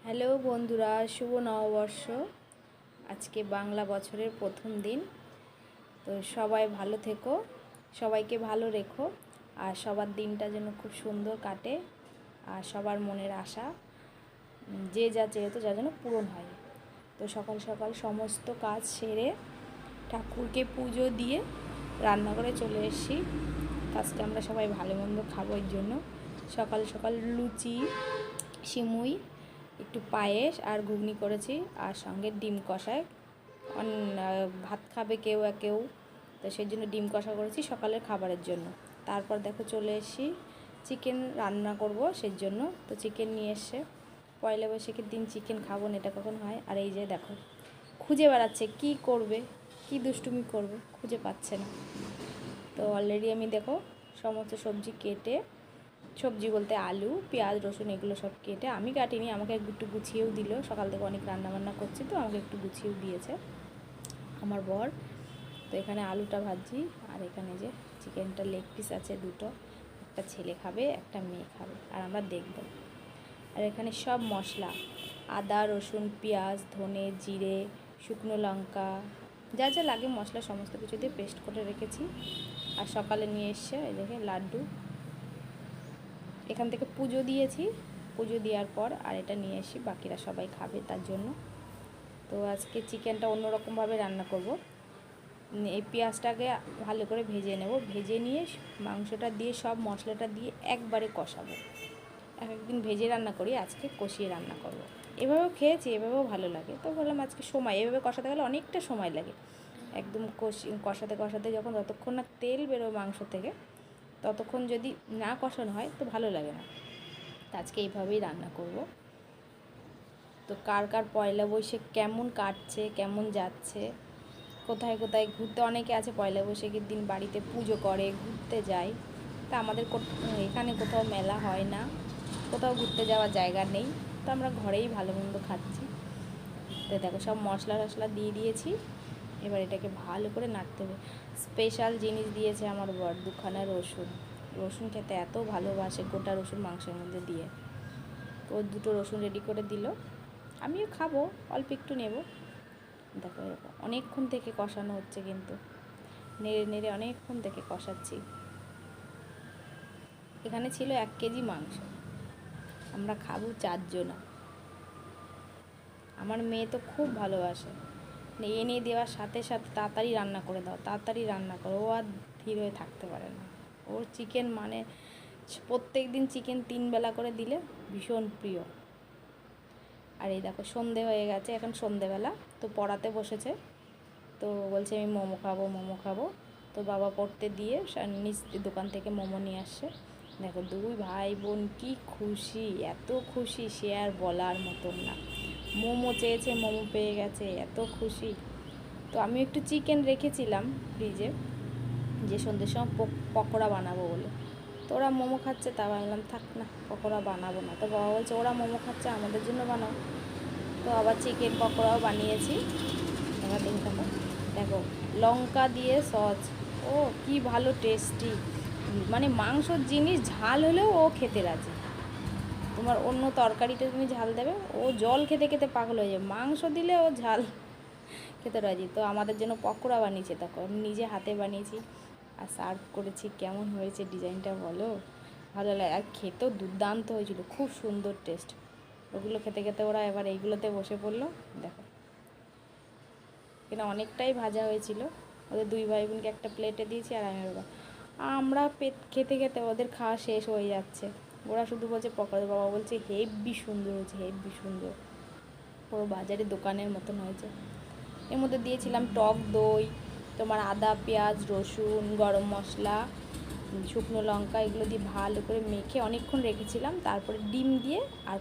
Hello বন্ধুরা, শুভ নববর্ষ। আজকে বাংলা বছরের প্রথম দিন। তো সবাই ভালো থেকো, সবাইকে ভালো রেখো, আর সবার দিনটা যেন খুব সুন্দর কাটে, আর সবার মনের আশা যে যা চেয়েতো যা যেন পূরণ হয়। তো সকাল সকাল সমস্ত কাজ সেরে ঠাকুরকে পুজো দিয়ে রান্নাঘরে চলে এসেছি। আজকে আমরা সবাই ভালো মন্দ খাবো, এর জন্য সকাল সকাল লুচি, সিমুই, একটু পায়েস আর ঘুগনি করেছি, আর সঙ্গে ডিম কষায়। ভাত খাবে কেউ কেউ, তো সেই জন্য ডিম কষা করেছি সকালের খাবারের জন্য। তারপর দেখো চলে এসেছি চিকেন রান্না করব, সেই জন্য তো চিকেন নিয়ে এসছে। পয়লা বৈশাখের দিন চিকেন খাবো না, এটা কখন হয়? আর এই যে দেখো খুঁজে বেড়াচ্ছে কি করবে, কি দুষ্টুমি করবে, খুঁজে পাচ্ছে না। তো অলরেডি আমি দেখো সমস্ত সবজি কেটে, সবজি বলতে আলু, পেঁয়াজ, রসুন এগুলো সব কেটে, আমি কাটিনি, আমাকে একটু গুছিয়েও দিল। সকাল থেকে অনেক রান্নাবান্না করছি তো আমাকে একটু গুছিয়েও দিয়েছে আমার বর। তো এখানে আলুটা ভাজি, আর এখানে যে চিকেনটা লেগ পিস আছে দুটো, একটা ছেলে খাবে একটা মেয়ে খাবে, আর আমরা দেখব। আর এখানে সব মশলা, আদা, রসুন, পেঁয়াজ, ধনে, জিরে, শুকনো লঙ্কা, যা যা লাগে মশলা সমস্ত কিছু দিয়ে পেস্ট করে রেখেছি। আর সকালে নিয়ে এসছে এই দেখে লাড্ডু, এখান থেকে পুজো দিয়েছি, পুজো দেওয়ার পর আর এটা নিয়ে এসি, বাকিরা সবাই খাবে তার জন্য। তো আজকে চিকেনটা অন্যরকমভাবে রান্না করব। এই পেঁয়াজটাকে ভালো করে ভেজে নেব, ভেজে নিয়ে মাংসটা দিয়ে সব মশলাটা দিয়ে একবারে কষাবো। একদিন ভেজে রান্না করি, আজকে কষিয়ে রান্না করব। এভাবেও খেয়েছি, এভাবেও ভালো লাগে। তো বললাম আজকে সময়, এভাবে কষাতে গেলে অনেকটা সময় লাগে। একদম কষাতে কষাতে যখন যতক্ষণ না তেল বেরোয় মাংস থেকে, ততক্ষণ যদি না কষানো হয় তো ভালো লাগে না। আজকে এইভাবেই রান্না করব। তো কার কার পয়লা বৈশাখ কেমন কাটছে, কেমন যাচ্ছে, কোথায় কোথায় ঘুরতে, অনেকে আছে পয়লা বৈশাখের দিন বাড়িতে পুজো করে, ঘুরতে যায়। তা আমাদের এখানে কোথাও মেলা হয় না, কোথাও ঘুরতে যাওয়ার জায়গা নেই, তো আমরা ঘরেই ভালো মন্দ খাচ্ছি। তো দেখো সব মশলা টশলা দিয়ে দিয়েছি, এবার এটাকে ভালো করে নাড়তে হবে। স্পেশাল জিনিস দিয়েছে আমার বর, দুখানা রসুন। রসুন খেতে এত ভালোবাসে, গোটা রসুন মাংসের মধ্যে দিয়ে। তো দুটো রসুন রেডি করে দিল, আমিও খাবো, অল্প একটু নেব। দেখো এরকম অনেকক্ষণ থেকে কষানো হচ্ছে, কিন্তু নেড়ে নেড়ে অনেকক্ষণ থেকে কষাচ্ছি। এখানে ছিল 1 কেজি মাংস, আমরা খাবো 4 জনা। আমার মেয়ে তো খুব ভালোবাসে, এনে দেওয়ার সাথে সাথে তাড়াতাড়ি রান্না করে দাও, তাড়াতাড়ি রান্না করো। ও আর ধীর হয়ে থাকতে পারে না, ওর চিকেন মানে প্রত্যেক দিন চিকেন 3 বেলা করে দিলে ভীষণ প্রিয়। আর এই দেখো সন্ধে হয়ে গেছে, এখন সন্ধেবেলা, তো পড়াতে বসেছে। তো বলছে আমি মোমো খাবো, মোমো খাবো। তো বাবা পড়তে দিয়ে নিজ দোকান থেকে মোমো নিয়ে আসছে। দেখো 2 ভাই বোন কি খুশি, এত খুশি সে আর বলার মতন না। মোমো চেয়েছে, মোমো পেয়ে গেছে, এত খুশি। তো আমি একটু চিকেন রেখেছিলাম ফ্রিজে, যে সন্ধ্যের সময় পকোড়া বানাবো বলে। তো ওরা মোমো খাচ্ছে, তা ভাবলাম থাক না, পকোড়া বানাবো না। তো বাবা বলছে ওরা মোমো খাচ্ছে, আমাদের জন্য বানাও। তো আবার চিকেন পকোড়াও বানিয়েছি। এবার দেখো, দেখো লঙ্কা দিয়ে সস, ও কি ভালো টেস্টি। মানে মাংসর জিনিস ঝাল হলেও ও খেতে রাজি। তোমার অন্য তরকারিতে তুমি ঝাল দেবে, ও জল খেতে খেতে পাগল হয়ে যাবে, মাংস দিলে ও ঝাল খেতে রাজি। তো আমাদের জন্য পকোড়া বানিয়েছে, দেখো আমি নিজে হাতে বানিয়েছি আর সার্ভ করেছি। কেমন হয়েছে ডিজাইনটা বলো? ভালো লাগে, আর খেতেও দুর্দান্ত হয়েছিল, খুব সুন্দর টেস্ট। ওগুলো খেতে খেতে ওরা এবার এইগুলোতে বসে পড়লো। দেখো এখানে অনেকটাই ভাজা হয়েছিল, ওদের 2 ভাই বোনকে একটা প্লেটে দিয়েছি, আর আমরা খেতে খেতে ওদের খাওয়া শেষ হয়ে যাচ্ছে। ওরা শুধু বলছে পকোড়া, বাবা বলছে হেব্বি সুন্দর হয়েছে, হেব্বি সুন্দর, পুরো বাজারে দোকানের মতন হয়েছে। এর মধ্যে দিয়েছিলাম টক দই, তোমার আদা, পেঁয়াজ, রসুন, গরম মশলা, শুকনো লঙ্কা, এগুলো দিয়ে ভালো করে মেখে অনেকক্ষণ রেখেছিলাম। তারপরে ডিম দিয়ে আর